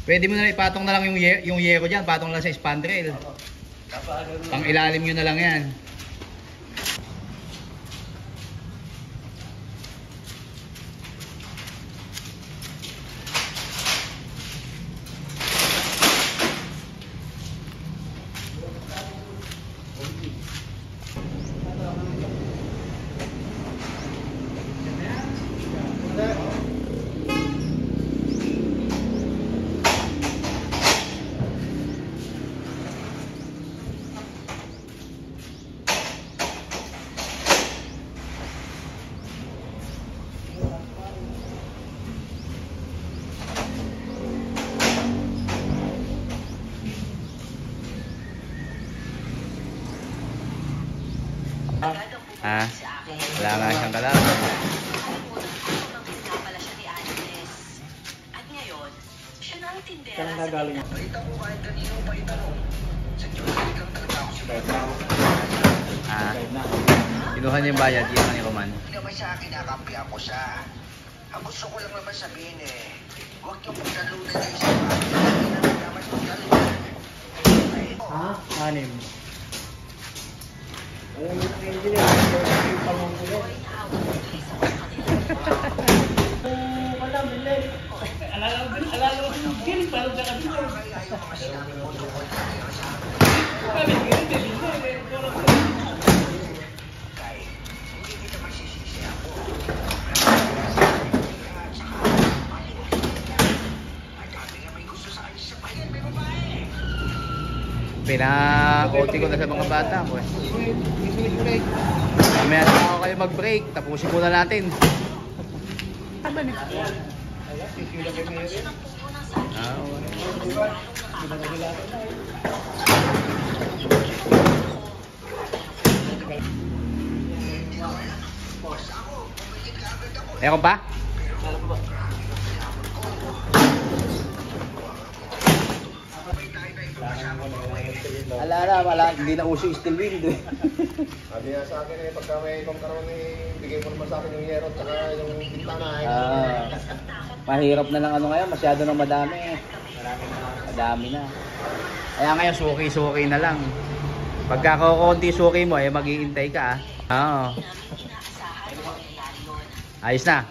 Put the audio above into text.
Pwede mo na ipatong na lang yung yero dyan, patong lang sa spandrel. Pang ilalim nyo na lang yan. Wala nga siyang kalaban. At ngayon, siya na ang tindera sa tina. Kinuha niya yung bayad, yung ni Roman. Hindi naman siya kinakampihan ko siya. Ang gusto ko lang naman sabihin huwag yung pagkalunan niya isa pa. Hindi naman naman pagkalunan. Anim. Alam mo na engineer, yung pangungkulo. Alala ko yung kill, parang siya kasi. Pinakoti ko na sa mga bata ko eh. Mamaya na ako kayo mag-break, tapusin muna natin. Meron pa? Wala, hindi na uso steel wind eh. Sabi nga sa akin pagka may pangkaroon bigay mo naman sa akin yung yero at yung bintana. Mahirap na lang ngayon, masyado nang madami. Madami na. Kaya ngayon suki-suki na lang. Pagka konti suki mo mag-iintay ka Oo. Ayos na.